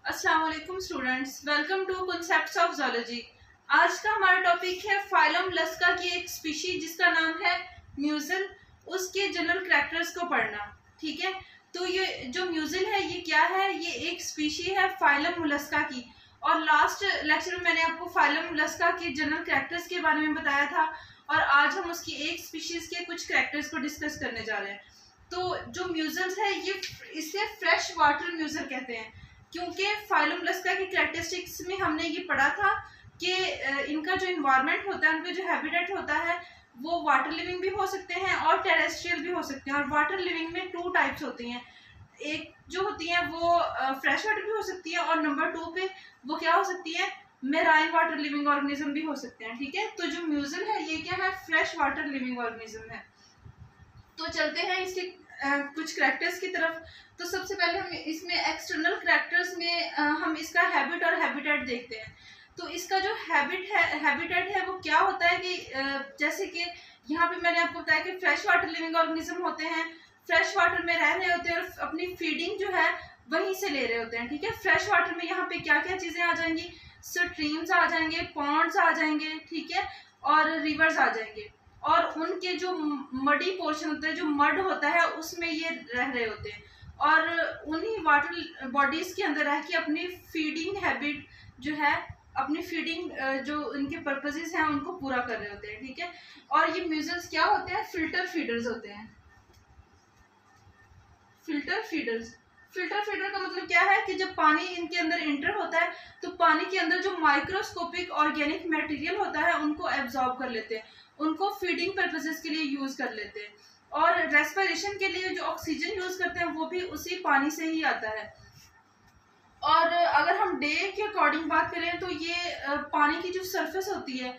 अस्सलाम वालेकुम students, welcome to concepts of zoology. आज का हमारा टॉपिक है फाइलम लस्का की एक स्पीशी जिसका नाम है म्यूजिल, उसके जनरल कैरेक्टर्स को पढ़ना। ठीक है, तो ये जो म्यूजिल है ये क्या है? ये एक स्पीशी है फाइलम मुलस्का की। और लास्ट लेक्चर में मैंने आपको फाइलम मुलस्का के जनरल कैरेक्टर्स के बारे में बताया था, और आज हम उसकी एक स्पीशीज के कुछ कैरेक्टर्स को डिस्कस करने जा रहे हैं। तो जो म्यूजिल्स है ये इसे फ्रेश वाटर म्यूजिल कहते हैं, क्योंकि फाइलम लस्का की कैरेक्टरिस्टिक्स में हमने ये पढ़ा था कि इनका जो इन्वायरमेंट होता है, उनका जो हैबिटेट होता है वो वाटर लिविंग भी हो सकते हैं और टेरेस्ट्रियल भी हो सकते हैं। और वाटर लिविंग में 2 टाइप्स होती हैं, एक जो होती हैं वो फ्रेश वाटर भी हो सकती है, और नंबर 2 पे वो क्या हो सकती है, मेराइन वाटर लिविंग ऑर्गेनिज्म भी हो सकते हैं। ठीक है, तो जो म्यूजिल है ये क्या है, फ्रेश वाटर लिविंग ऑर्गेनिज्म है। तो चलते हैं इसके कुछ करैक्टर्स की तरफ। तो सबसे पहले हम इसमें एक्सटर्नल करैक्टर्स में हम इसका हैबिट और हैबिटेट देखते हैं। तो इसका जो हैबिटेट है वो क्या होता है कि जैसे कि यहाँ पे मैंने आपको बताया कि फ्रेश वाटर लिविंग ऑर्गेनिज्म होते हैं, फ्रेश वाटर में रह रहे होते हैं और अपनी फीडिंग जो है वहीं से ले रहे होते हैं। ठीक है, फ्रेश वाटर में यहाँ पे क्या क्या चीज़ें आ जाएंगी, स्ट्रीम्स आ जाएंगे, पॉन्ड्स आ जाएंगे, ठीक है, और रिवर्स आ जाएंगे। और उनके जो मडी पोर्शन होता है, जो मड होता है, उसमें ये रह रहे होते हैं, और उन्हीं वाटर बॉडीज के अंदर रह के अपनी फीडिंग हैबिट जो है, अपनी फीडिंग जो इनके पर्पसेस हैं उनको पूरा कर रहे होते हैं। ठीक है, और ये म्यूजिल्स क्या होते हैं, फिल्टर फीडर्स होते हैं। फिल्टर फीडर का मतलब क्या है कि जब पानी इनके अंदर इंटर होता है तो पानी के अंदर जो माइक्रोस्कोपिक ऑर्गेनिक मटेरियल होता है उनको एब्जॉर्ब कर लेते हैं, उनको फीडिंग पर्पसेस के लिए यूज कर लेते हैं। और रेस्पिरेशन के लिए जो ऑक्सीजन यूज करते हैं वो भी उसी पानी से ही आता है। और अगर हम डे के अकॉर्डिंग बात करें तो ये पानी की जो सरफेस होती है,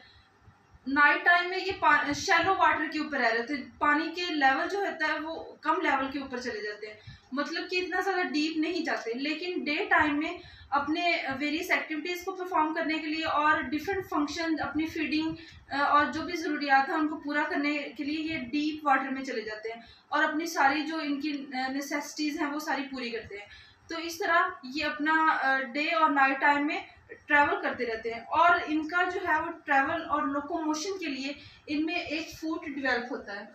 नाइट टाइम में ये शैलो वाटर के ऊपर रह रहे थे, पानी के लेवल जो होता है वो कम लेवल के ऊपर चले जाते हैं, मतलब कि इतना ज़्यादा डीप नहीं जाते। लेकिन डे टाइम में अपने वेरियस एक्टिविटीज़ को परफॉर्म करने के लिए और डिफरेंट फंक्शन, अपनी फीडिंग और जो भी ज़रूरियात है उनको पूरा करने के लिए ये डीप वाटर में चले जाते हैं और अपनी सारी जो इनकी नेसेसिटीज़ हैं वो सारी पूरी करते हैं। तो इस तरह ये अपना डे और नाइट टाइम में ट्रैवल करते रहते हैं, और इनका जो है वो ट्रैवल और लोकोमोशन के लिए इनमें एक फूट डेवलप होता है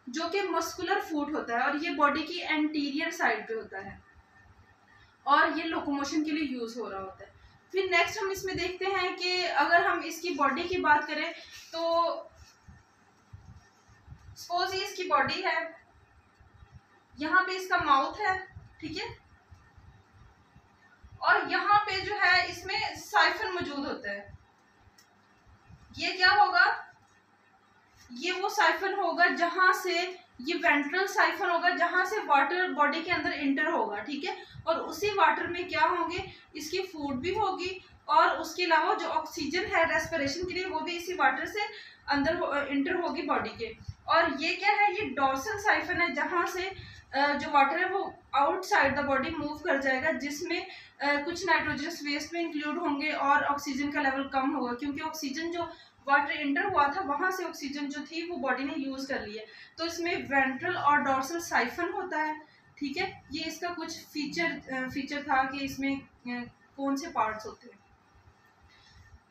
जो कि मस्कुलर फूट होता है, और ये बॉडी की एंटीरियर साइड पे होता है और ये लोकोमोशन के लिए यूज हो रहा होता है। फिर नेक्स्ट हम इसमें देखते हैं कि अगर हम इसकी बॉडी की बात करें तो सपोज ये इसकी बॉडी है, यहाँ पे इसका माउथ है, ठीक है, और यहाँ पे जो है इसमें साइफन मौजूद होता है। ये क्या होगा, ये वो साइफन होगा जहां से, ये वेंट्रल साइफन होगा जहां से वाटर बॉडी के अंदर इंटर होगा। ठीक है, और उसी वाटर में क्या होंगे, इसकी फूड भी होगी, और उसके अलावा जो ऑक्सीजन है रेस्पिरेशन के लिए वो भी इसी वाटर से अंदर इंटर होगी बॉडी के। और ये क्या है, ये डॉर्सल साइफन है जहां से जो वाटर है वो आउटसाइड द बॉडी मूव कर जाएगा, जिसमें कुछ नाइट्रोजनस वेस्ट में इंक्लूड होंगे और ऑक्सीजन का लेवल कम होगा, क्योंकि ऑक्सीजन जो वाटर इंटर हुआ था वहां से ऑक्सीजन जो थी वो बॉडी ने यूज कर ली है। तो इसमें वेंट्रल और डॉर्सल साइफन होता है। ठीक है, ये इसका कुछ फीचर था कि इसमें कौन से पार्ट्स होते हैं।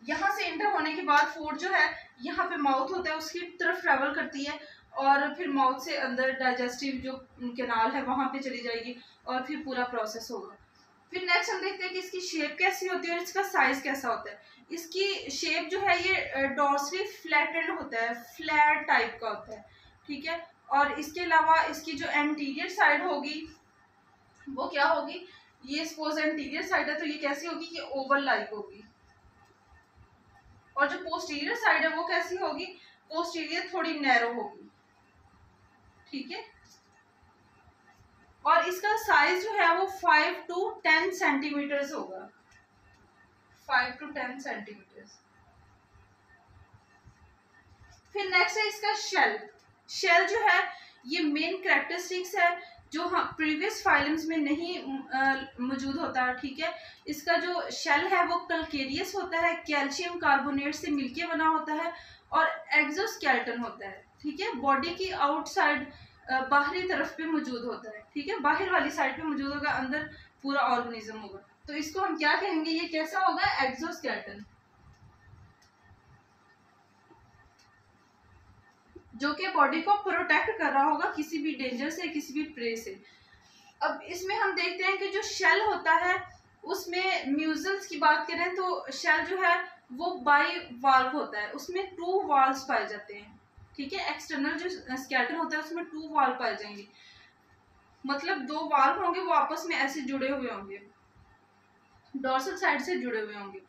यहाँ से इंटर होने के बाद फूड जो है यहाँ पे माउथ होता है उसकी तरफ ट्रेवल करती है, और फिर माउथ से अंदर डाइजेस्टिव जो कैनाल है वहां पे चली जाएगी, और फिर पूरा प्रोसेस होगा। फिर नेक्स्ट हम देखते हैं कि इसकी शेप कैसी होती है और इसका साइज कैसा होता है। इसकी शेप जो है ये डॉर्सली फ्लैटेंड होता है, फ्लैट टाइप का होता है। ठीक है, और इसके अलावा इसकी जो एंटीरियर साइड होगी वो क्या होगी, ये सपोज एंटीरियर साइड है तो ये कैसी होगी, ये ओवल लाइक होगी। और जो पोस्टीरियर साइड है वो कैसी होगी, पोस्टीरियर थोड़ी नैरो होगी। ठीक है, और इसका साइज जो है वो 5 to 10 सेंटीमीटर्स होगा, 5 to 10 सेंटीमीटर्स। फिर नेक्स्ट है इसका शेल जो है ये मेन कैरेक्टरिस्टिक्स है जो प्रीवियस फाइलम्स में नहीं मौजूद होता। ठीक है, इसका जो शेल है वो कैल्केरियस होता है, कैल्शियम कार्बोनेट से मिलके बना होता है, और एक्सोस्केलेटन होता है। ठीक है, बॉडी की आउटसाइड बाहरी तरफ पे मौजूद होता है, ठीक है, बाहर वाली साइड पे मौजूद होगा, अंदर पूरा ऑर्गेनिज्म होगा। तो इसको हम क्या कहेंगे, ये कैसा होगा, एक्सोस्केलेटन, जो कि बॉडी को प्रोटेक्ट कर रहा होगा किसी भी डेंजर से, किसी भी प्रे से। अब इसमें हम देखते हैं कि जो शेल होता है उसमें म्यूजल्स की बात करें तो शेल जो है वो बाई वाल्व होता है, उसमें 2 वाल्व्स पाए जाते हैं, ठीक है। एक्सटर्नल जो स्केलेटन होता है उसमें 2 वाल्व पाए जाएंगे, मतलब 2 वाल्व होंगे, वो आपस में ऐसे जुड़े हुए होंगे, डोर्सल साइड से जुड़े हुए होंगे।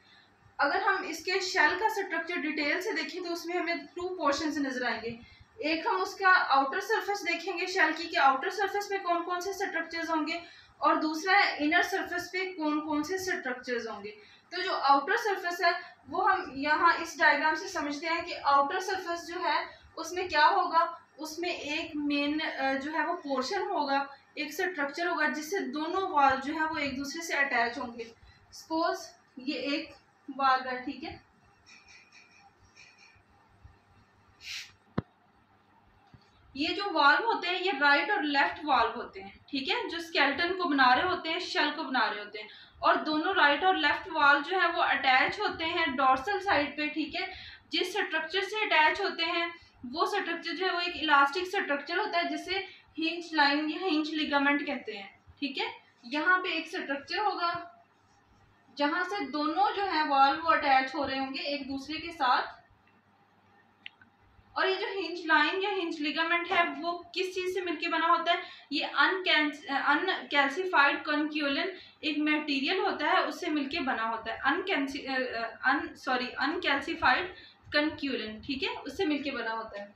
अगर हम इसके शेल का स्ट्रक्चर डिटेल से देखें तो उसमें हमें 2 पोर्शंस नजर आएंगे। एक हम उसका आउटर सरफेस देखेंगे शेल की, कि आउटर सरफेस पे कौन कौन से स्ट्रक्चर्स होंगे, और दूसरा है इनर सरफेस पे कौन कौन से स्ट्रक्चर्स होंगे। तो जो आउटर सरफेस है वो हम यहाँ इस डायग्राम से समझते हैं कि आउटर सरफेस जो है उसमें क्या होगा, उसमें एक मेन जो है वो पोर्शन होगा, एक स्ट्रक्चर होगा जिससे दोनों वाल जो है वो एक दूसरे से अटैच होंगे। सपोज ये एक वाल्व है, ठीक है, ये जो वाल्व होते हैं ये राइट और लेफ्ट वाल्व होते हैं, ठीक है, जो स्केलेटन को बना रहे होते हैं, शेल को बना रहे होते हैं, और दोनों राइट और लेफ्ट वाल्व जो है वो अटैच होते हैं डोर्सल साइड पे, ठीक है। जिस स्ट्रक्चर से अटैच होते हैं वो स्ट्रक्चर जो है वो एक इलास्टिक स्ट्रक्चर होता है जिसे हिंज लाइन या हिंज लिगामेंट कहते हैं, ठीक है। यहाँ पे एक स्ट्रक्चर होगा जहां से दोनों जो है वाल्व वो अटैच हो रहे होंगे एक दूसरे के साथ, और ये जो हिंज लाइन या हिंज लिगामेंट है वो किस चीज से मिलके बना होता है, ये अनकैल्सिफाइड कॉन्क्यूलिन एक मटेरियल होता है उससे मिलके बना होता है, अनकैल्सिफाइड कॉन्क्यूलिन, ठीक है, उससे मिलके बना होता है।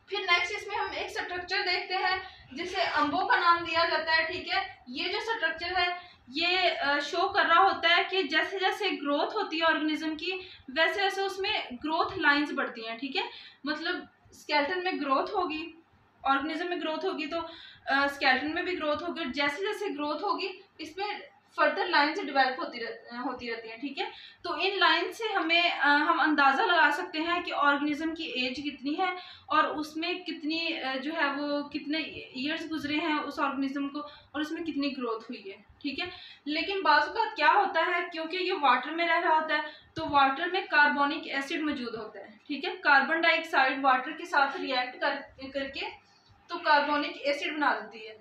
फिर नेक्स्ट इसमें हम एक स्ट्रक्चर देखते हैं जिसे अम्बो का नाम दिया जाता है, ठीक है। ये जो स्ट्रक्चर है ये शो कर रहा होता है कि जैसे जैसे ग्रोथ होती है ऑर्गेनिज्म की वैसे वैसे उसमें ग्रोथ लाइंस बढ़ती हैं, ठीक है। मतलब स्केलेटन में ग्रोथ होगी, ऑर्गेनिज्म में ग्रोथ होगी, तो स्केलेटन में भी ग्रोथ होगी, और जैसे जैसे ग्रोथ होगी इसमें फर्दर लाइन से डेवलप होती रहती है, ठीक है। तो इन लाइन से हमें हम अंदाज़ा लगा सकते हैं कि ऑर्गेनिज्म की एज कितनी है और उसमें कितनी जो है वो कितने ईयर्स गुजरे हैं उस ऑर्गेनिज्म को, और उसमें कितनी ग्रोथ हुई है, ठीक है। लेकिन बाजू का क्या होता है, क्योंकि ये वाटर में रह रहा होता है तो वाटर में कार्बोनिक एसिड मौजूद होता है, ठीक है। कार्बन डाइऑक्साइड वाटर के साथ रिएक्ट करके तो कार्बोनिक एसिड बना देती है।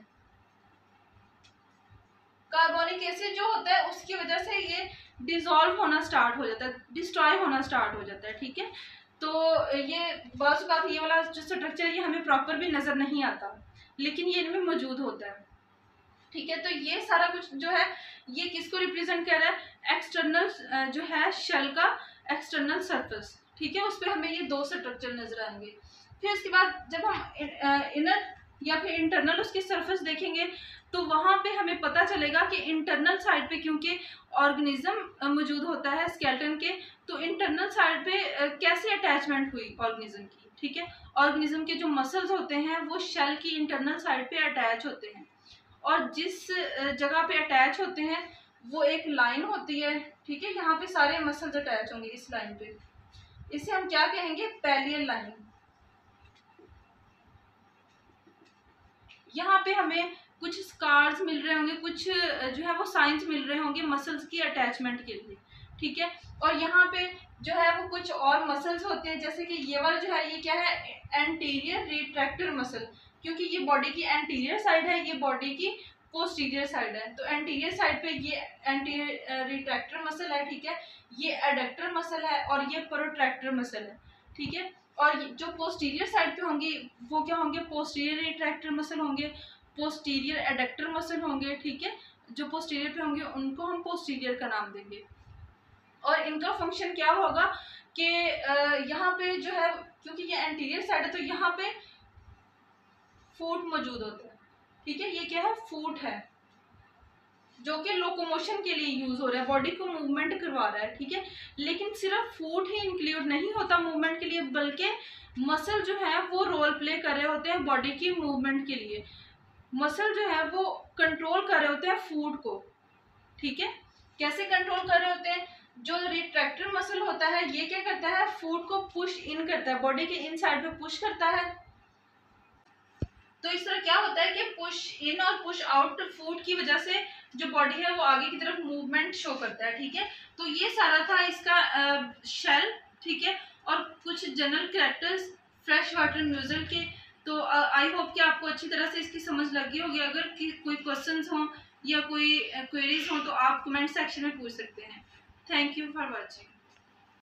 कार्बोनिक एसिड जो होता है उसकी वजह से ये डिसॉल्व होना स्टार्ट हो जाता है, डिस्ट्रॉय होना स्टार्ट हो जाता है, ठीक है। तो ये बस का ये वाला जो स्ट्रक्चर ये हमें प्रॉपर भी नजर नहीं आता, लेकिन ये इनमें मौजूद होता है, ठीक है। तो ये सारा कुछ जो है ये किसको रिप्रेजेंट कर रहा है, एक्सटर्नल जो है शेल का एक्सटर्नल सरफेस, ठीक है, उस पर हमें ये 2 स्ट्रक्चर नजर आएंगे। फिर उसके बाद जब हम इनर या फिर इंटरनल उसकी सरफेस देखेंगे तो वहां पे हमें पता चलेगा कि इंटरनल साइड पे क्योंकि ऑर्गेनिज्म मौजूद होता है स्केलेटन के, तो इंटरनल साइड पे कैसे अटैचमेंट हुई ऑर्गेनिज्म की, ठीक है। ऑर्गेनिज्म के जो मसल्स होते हैं वो शेल की इंटरनल साइड पे अटैच होते हैं, और जिस जगह पे अटैच होते हैं वो एक लाइन होती है, ठीक है। यहाँ पे सारे मसल्स अटैच होंगे इस लाइन पे, इसे हम क्या कहेंगे, पैलियल लाइन। यहाँ पे हमें कुछ स्कार्स मिल रहे होंगे, कुछ जो है वो साइंस मिल रहे होंगे मसल्स की अटैचमेंट के लिए, ठीक है। और यहाँ पे जो है वो कुछ और मसल्स होते हैं, जैसे कि ये वाला जो है ये क्या है, एंटीरियर रिट्रैक्टर मसल, क्योंकि ये बॉडी की एंटीरियर साइड है, ये बॉडी की पोस्टीरियर साइड है। तो एंटीरियर साइड पे ये एंटीरियर रिट्रैक्टर मसल है, ठीक है, ये एडक्टर मसल है और ये प्रोट्रैक्टर मसल है, ठीक है। और जो पोस्टीरियर साइड पे होंगी वो क्या होंगे, पोस्टीरियर रिट्रैक्टर मसल होंगे, पोस्टीरियर एडक्टर मसल होंगे, ठीक है। जो पोस्टीरियर पे होंगे उनको हम पोस्टीरियर का नाम देंगे, और इनका फंक्शन क्या होगा कि यहाँ पे जो है क्योंकि ये एंटीरियर साइड है तो यहाँ पे फूट मौजूद होता है, ठीक है। ये क्या है, फूट है जो कि लोकोमोशन के लिए यूज हो रहा है, बॉडी को मूवमेंट करवा रहा है, ठीक है। लेकिन सिर्फ फूट ही इंक्लूड नहीं होता मूवमेंट के लिए, बल्कि मसल जो है वो रोल प्ले कर रहे होते हैं बॉडी की मूवमेंट के लिए। मसल जो है वो कंट्रोल कर रहे होते हैं फूड को, ठीक है। कैसे कंट्रोल कर रहे होते हैं, जो रिट्रैक्टर मसल होता है ये क्या करता है, फूड को पुश इन करता है, बॉडी के इन साइड पे पुश करता है, तो इस तरह क्या होता है कि पुश इन और पुश आउट फूड की वजह से जो बॉडी है वो आगे की तरफ मूवमेंट शो करता है। ठीक है, तो ये सारा था इसका शेल। ठीक है, और कुछ जनरल कैरेक्टर्स फ्रेश वाटर म्यूजल के। तो आई होप कि आपको अच्छी तरह से इसकी समझ लगी होगी। अगर कोई क्वेश्चंस हों या कोई क्वेरीज हों तो आप कमेंट सेक्शन में पूछ सकते हैं। Thank you for watching.